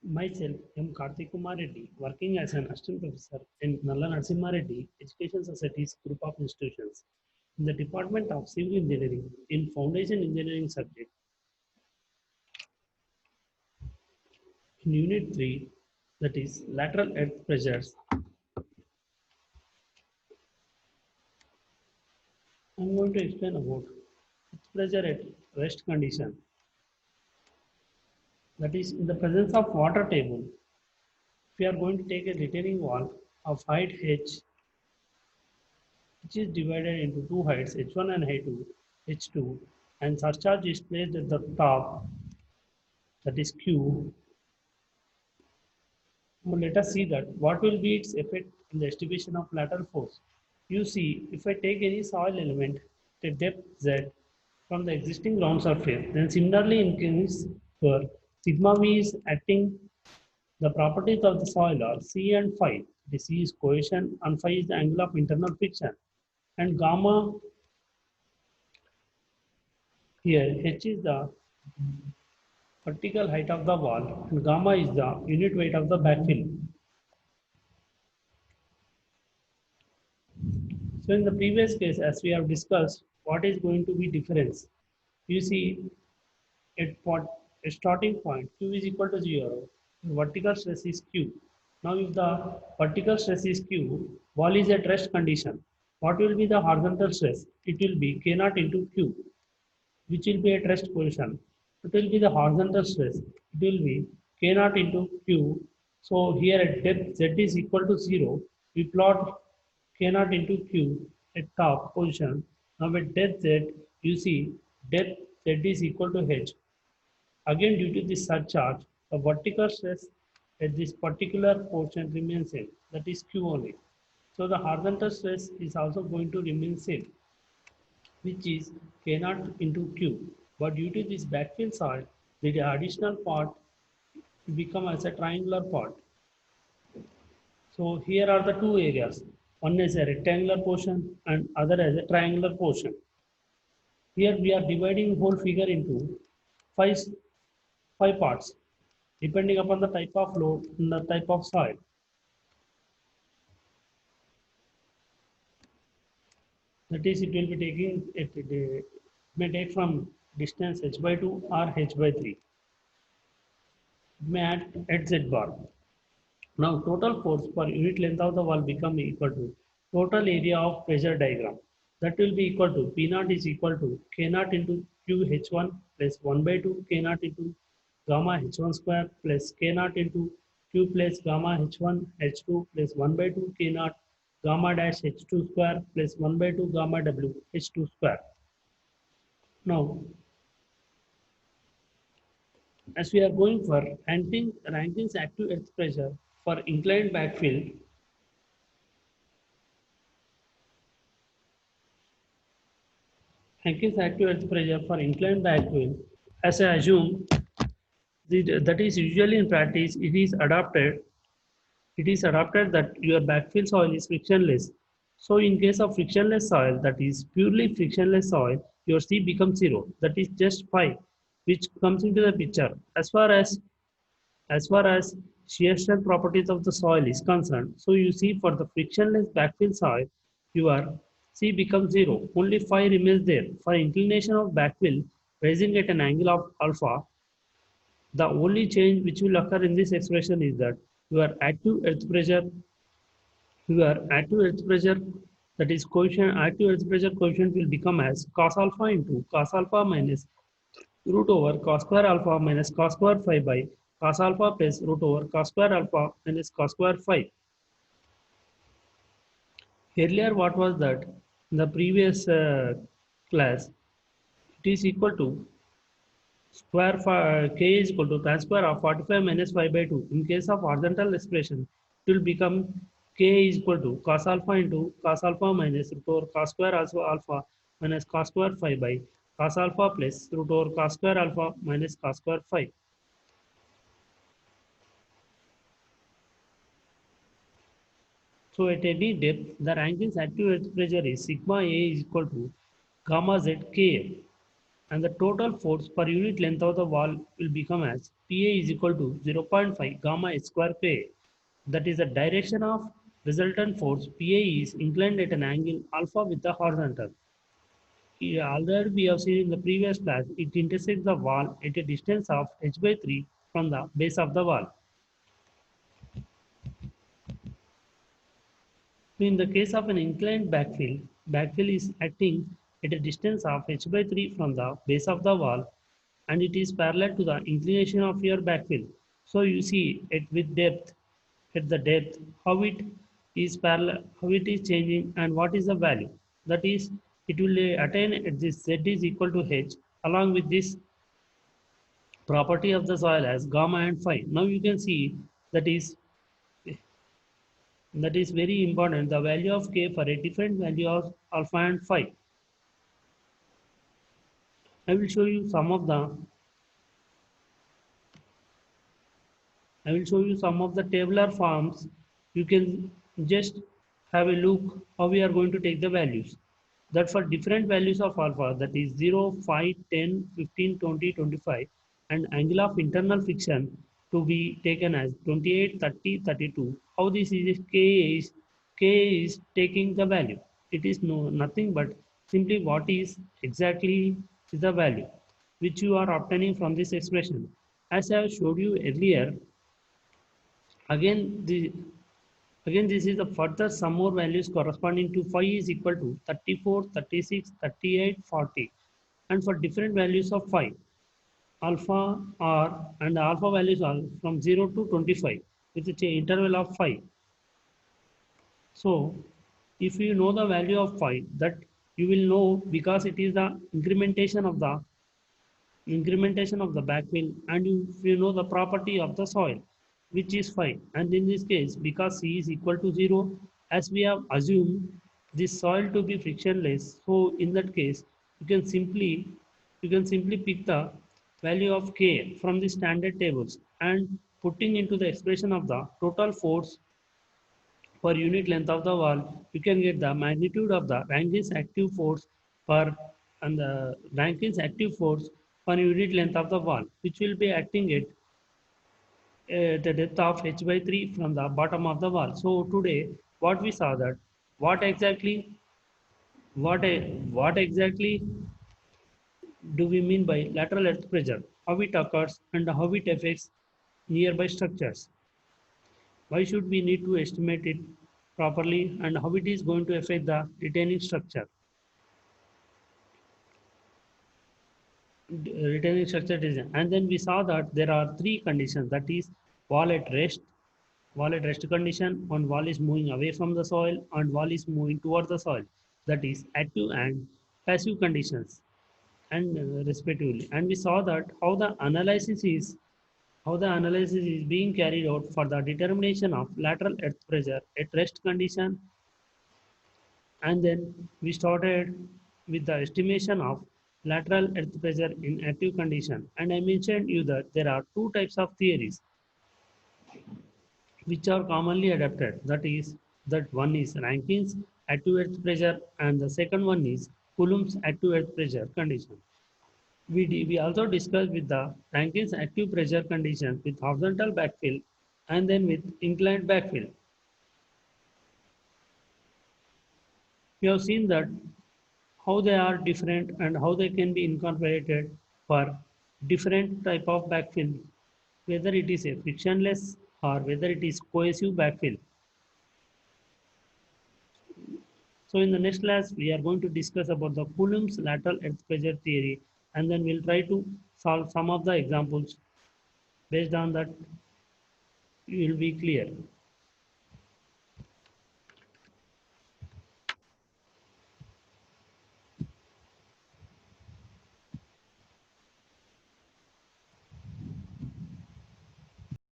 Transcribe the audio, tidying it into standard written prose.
Myself, M. Karthik Kumar Reddy, working as an assistant professor in Nalla Narasimha Reddy Education Society's group of institutions in the Department of Civil Engineering in Foundation Engineering subject. In Unit 3, that is lateral earth pressures, I'm going to explain about earth pressure at rest condition. That is, in the presence of water table, if we are going to take a retaining wall of height h, which is divided into two heights h1 and h2, and surcharge is placed at the top, that is q. Now let us see that what will be its effect in the estimation of lateral force. You see, if I take any soil element at a depth z from the existing ground surface, then similarly in case where sigma v is acting, the properties of the soil are C and phi. The C is cohesion and phi is the angle of internal friction. And gamma here, h is the vertical height of the wall and gamma is the unit weight of the backfill. So in the previous case, as we have discussed, what is going to be difference? You see, at a starting point, Q is equal to 0, vertical stress is Q. Now if the vertical stress is Q, wall is at rest condition. What will be the horizontal stress? It will be K naught into Q, which will be at rest position. It will be the horizontal stress. It will be K naught into Q. So here at depth Z is equal to 0. We plot K naught into Q at top position. Now at depth Z, you see depth Z is equal to H. Again, due to this surcharge, the vertical stress at this particular portion remains same. That is Q only. So the horizontal stress is also going to remain same, which is K naught into Q. But due to this backfill soil, the additional part become as a triangular part. So here are the two areas. One is a rectangular portion and other as a triangular portion. Here we are dividing whole figure into five, five parts depending upon the type of load and the type of soil. That is, it will be taking it may take from distance h by 2 or h by 3. It may add at z bar. Now total force per unit length of the wall become equal to total area of pressure diagram. That will be equal to P naught is equal to K naught into Q H1 plus 1 by 2 K naught into gamma H1 square plus K naught into Q plus gamma H1 H2 plus 1 by 2 K naught gamma dash H2 square plus 1 by 2 gamma W H2 square. Now, as we are going for Rankins active earth pressure for inclined backfill, Rankins active earth pressure for inclined backfill, as I assume, that is usually in practice, it is adopted that your backfill soil is frictionless. So in case of frictionless soil, that is purely frictionless soil, your C becomes 0. That is just phi, which comes into the picture. As far as shear strength properties of the soil is concerned, so you see for the frictionless backfill soil, your C becomes 0. Only phi remains there. For inclination of backfill rising at an angle of alpha, the only change which will occur in this expression is that your active earth pressure, that is coefficient, active earth pressure coefficient will become as cos alpha into cos alpha minus root over cos square alpha minus cos square phi by cos alpha plus root over cos square alpha minus cos square phi. Earlier, what was that? In the previous class, it is equal to square k is equal to tan square of 45 minus 5 by 2. In case of horizontal expression, it will become k is equal to cos alpha into cos alpha minus root over cos square also alpha minus cos square phi by cos alpha plus root over cos square alpha minus cos square phi. So at any depth, the Rankins active earth pressure is sigma A is equal to gamma z K, and the total force per unit length of the wall will become as PA is equal to 0.5 gamma h square PA. That is the direction of resultant force. PA is inclined at an angle alpha with the horizontal. Here, already we have seen in the previous class, it intersects the wall at a distance of h by 3 from the base of the wall. So in the case of an inclined backfill is acting at a distance of h by 3 from the base of the wall, and it is parallel to the inclination of your backfill. So you see it with depth, at the depth, how it is parallel, how it is changing, and what is the value. That is, it will attain at this z is equal to h along with this property of the soil as gamma and phi. Now you can see that is that is very important. The value of k for a different value of alpha and phi. I will show you some of the I will show you some of the tabular forms. You can just have a look how we are going to take the values. That for different values of alpha, that is 0, 5, 10, 15, 20, 25, and angle of internal friction to be taken as 28, 30, 32. How this is K is taking the value. It is nothing but simply what is exactly is the value which you are obtaining from this expression. As I have showed you earlier, Again, this is the further some more values corresponding to phi is equal to 34, 36, 38, 40. And for different values of phi, alpha r and the alpha values are from 0 to 25 with an interval of phi. So, if you know the value of phi, that you will know because it is the incrementation of the backfill, and you know the property of the soil which is phi, and in this case because c is equal to 0, as we have assumed this soil to be frictionless, so in that case you can simply pick the value of k from the standard tables and putting into the expression of the total force per unit length of the wall, you can get the magnitude of the Rankins active force per and the Rankins active force per unit length of the wall, which will be acting at the depth of h by 3 from the bottom of the wall. So today, what we saw that what exactly what exactly do we mean by lateral earth pressure? How it occurs and how it affects nearby structures? Why should we need to estimate it properly and how it is going to affect the retaining structure? Retaining structure design. And then we saw that there are three conditions, that is wall at rest condition, one wall is moving away from the soil and wall is moving towards the soil. That is active and passive conditions and respectively. And we saw that how the analysis is being carried out for the determination of lateral earth pressure at rest condition, and then we started with the estimation of lateral earth pressure in active condition, and I mentioned you that there are two types of theories which are commonly adopted, that is that one is Rankins active earth pressure and the second one is Coulomb's active earth pressure condition. We also discussed with the Rankins active pressure conditions with horizontal backfill and then with inclined backfill. We have seen that how they are different and how they can be incorporated for different type of backfill, whether it is a frictionless or whether it is cohesive backfill. So in the next class, we are going to discuss about the Coulomb's lateral earth pressure theory, and then we'll try to solve some of the examples. Based on that, you will be clear.